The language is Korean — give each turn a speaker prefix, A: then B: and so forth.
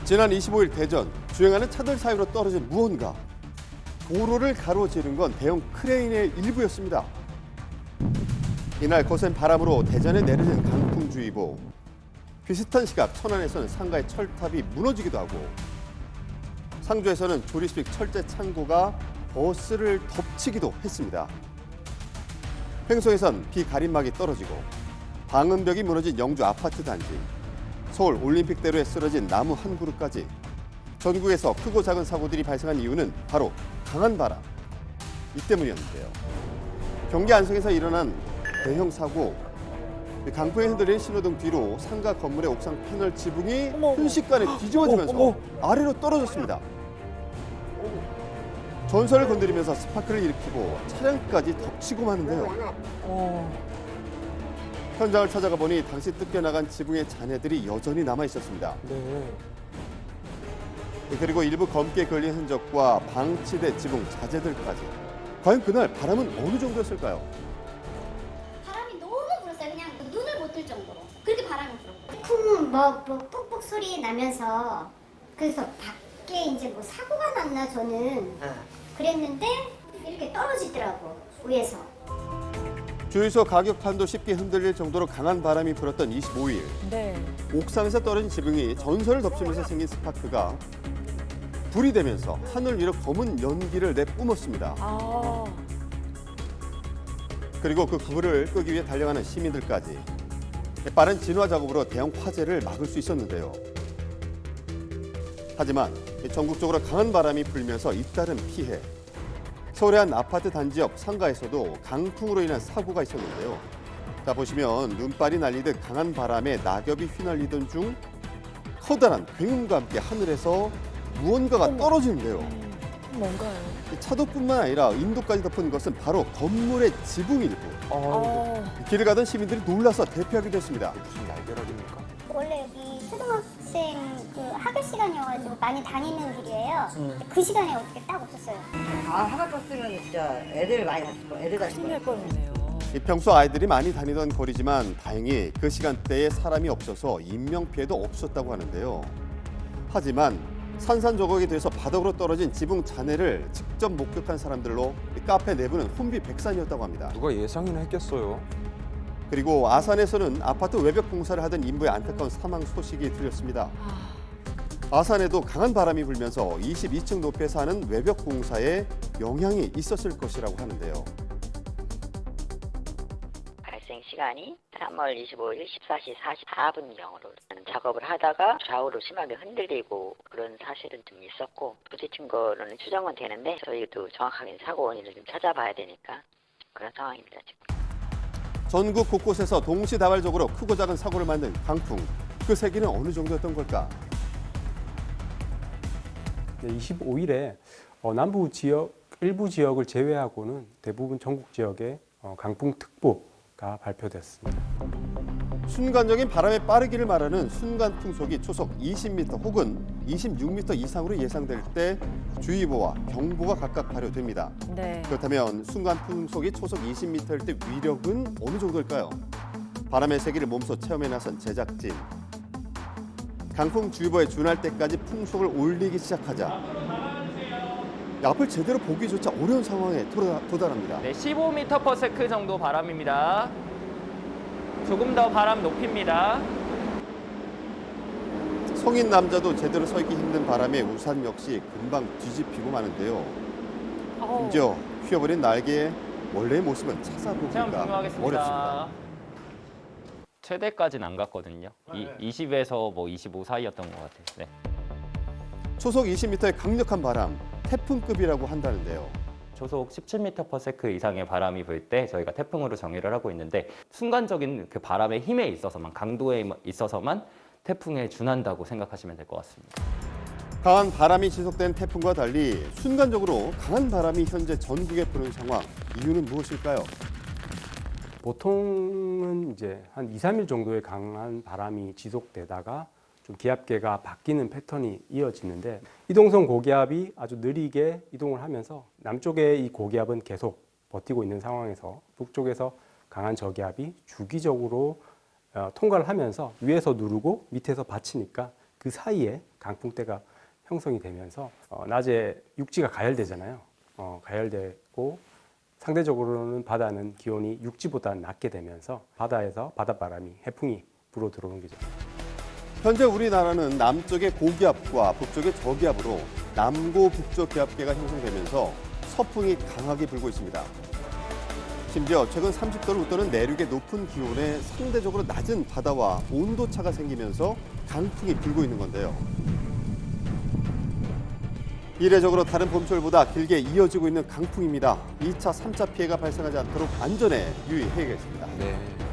A: 지난 25일 대전, 주행하는 차들 사이로 떨어진 무언가. 도로를 가로지른 건 대형 크레인의 일부였습니다. 이날 거센 바람으로 대전에 내려진 강풍주의보. 비슷한 시각 천안에서는 상가의 철탑이 무너지기도 하고 상주에서는 조립식 철제 창고가 버스를 덮치기도 했습니다. 횡성에선 비 가림막이 떨어지고 방음벽이 무너진 영주 아파트 단지, 서울 올림픽대로에 쓰러진 나무 한 그루까지 전국에서 크고 작은 사고들이 발생한 이유는 바로 강한 바람, 이 때문이었는데요. 경기 안성에서 일어난 대형 사고, 강풍에 흔들린 신호등 뒤로 상가 건물의 옥상 패널 지붕이 순식간에 뒤집어지면서 아래로 떨어졌습니다. 전선을 건드리면서 스파크를 일으키고 차량까지 덮치고 마는데요. 현장을 찾아가 보니 당시 뜯겨나간 지붕의 잔해들이 여전히 남아 있었습니다. 그리고 일부 검게 걸린 흔적과 방치된 지붕 자재들까지. 과연 그날 바람은 어느 정도였을까요?
B: 바람이 너무 불었어요. 그냥 눈을 못 뜰 정도로. 그렇게 바람이 불었고.
C: 쿵 뭐 푹푹 소리 나면서 그래서 밖에 이제 뭐 사고가 났나 저는 그랬는데 이렇게 떨어지더라고 위에서.
A: 주유소 가격판도 쉽게 흔들릴 정도로 강한 바람이 불었던 25일. 옥상에서 떨어진 지붕이 전선을 덮치면서 생긴 스파크가 불이 되면서 하늘 위로 검은 연기를 내뿜었습니다. 그리고 그 불을 끄기 위해 달려가는 시민들까지. 빠른 진화 작업으로 대형 화재를 막을 수 있었는데요. 하지만 전국적으로 강한 바람이 불면서 잇따른 피해. 서울의 한 아파트 단지 옆 상가에서도 강풍으로 인한 사고가 있었는데요. 자, 보시면 눈발이 날리듯 강한 바람에 낙엽이 휘날리던 중 커다란 굉음과 함께 하늘에서 무언가가 떨어지는데요.
D: 뭔가요?
A: 차도뿐만 아니라 인도까지 덮은 것은 바로 건물의 지붕 일부. 길을 가던 시민들이 놀라서 대피하기도 했습니다.
E: 무슨 날벼락입니까?
C: 원래 여기 초등학생 그 학교 시간이어가지고 많이 다니는 길이에요. 그 시간에 어떻게 딱 없었어요.
F: 하나 떴으면 진짜 애들 많이 다쳤을 거야. 애들 다칠
D: 큰일
F: 거야.
D: 날 뻔했네요.
A: 평소 아이들이 많이 다니던 거리지만 다행히 그 시간대에 사람이 없어서 인명피해도 없었다고 하는데요. 하지만 산산조각이 돼서 바닥으로 떨어진 지붕 잔해를 직접 목격한 사람들로 카페 내부는 혼비백산이었다고 합니다.
E: 누가 예상이나 했겠어요?
A: 그리고 아산에서는 아파트 외벽 공사를 하던 인부의 안타까운 사망 소식이 들렸습니다. 아산에도 강한 바람이 불면서 22층 높이에서 하는 외벽 공사에 영향이 있었을 것이라고 하는데요.
G: 발생 시간이 3월 25일 14시 44분경으로 작업을 하다가 좌우로 심하게 흔들리고 그런 사실은 좀 있었고 부딪힌 거는 추정은 되는데 저희도 정확하게 사고 원인을 좀 찾아봐야 되니까 그런 상황입니다, 지금.
A: 전국 곳곳에서 동시다발적으로 크고 작은 사고를 만든 강풍. 그 세기는 어느 정도였던 걸까?
H: 25일에 남부 지역 일부 지역을 제외하고는 대부분 전국 지역에 강풍특보가 발표됐습니다.
A: 순간적인 바람의 빠르기를 말하는 순간 풍속이 초속 20m 혹은 26m 이상으로 예상될 때 주의보와 경보가 각각 발효됩니다. 그렇다면 순간 풍속이 초속 20m일 때 위력은 어느 정도일까요? 바람의 세기를 몸소 체험해 나선 제작진. 강풍주의보에 준할 때까지 풍속을 올리기 시작하자 앞을 제대로 보기조차 어려운 상황에 도달합니다.
I: 네, 15m/s 정도 바람입니다. 조금 더 바람 높입니다.
A: 성인 남자도 제대로 서 있기 힘든 바람에 우산 역시 금방 뒤집히고 마는데요. 심지어 휘어버린 날개의 원래의 모습은
I: 체험
A: 찾아보기가
I: 종료하겠습니다.
A: 어렵습니다.
I: 최대까지는 안 갔거든요. 20에서 뭐 25 사이였던 것 같아요. 네.
A: 초속 20m의 강력한 바람, 태풍급이라고 한다는데요.
I: 초속 17m/s 이상의 바람이 불 때 저희가 태풍으로 정의를 하고 있는데 순간적인 그 바람의 힘에 있어서만 강도에 있어서만 태풍에 준한다고 생각하시면 될 것 같습니다.
A: 강한 바람이 지속된 태풍과 달리 순간적으로 강한 바람이 현재 전국에 부는 상황, 이유는 무엇일까요?
H: 보통은 이제 한 2, 3일 정도의 강한 바람이 지속되다가 좀 기압계가 바뀌는 패턴이 이어지는데 이동성 고기압이 아주 느리게 이동을 하면서 남쪽의 이 고기압은 계속 버티고 있는 상황에서 북쪽에서 강한 저기압이 주기적으로 통과를 하면서 위에서 누르고 밑에서 받치니까 그 그 사이에 강풍대가 형성이 되면서 낮에 육지가 가열되잖아요. 가열되고 상대적으로는 바다는 기온이 육지보다 낮게 되면서 바다에서 바닷바람이 해풍이 불어 들어오는 거죠.
A: 현재 우리나라는 남쪽의 고기압과 북쪽의 저기압으로 남고 북쪽 기압계가 형성되면서 서풍이 강하게 불고 있습니다. 심지어 최근 30도를 웃도는 내륙의 높은 기온에 상대적으로 낮은 바다와 온도차가 생기면서 강풍이 불고 있는 건데요. 이례적으로 다른 봄철보다 길게 이어지고 있는 강풍입니다. 2차, 3차 피해가 발생하지 않도록 안전에 유의해야겠습니다.
E: 네.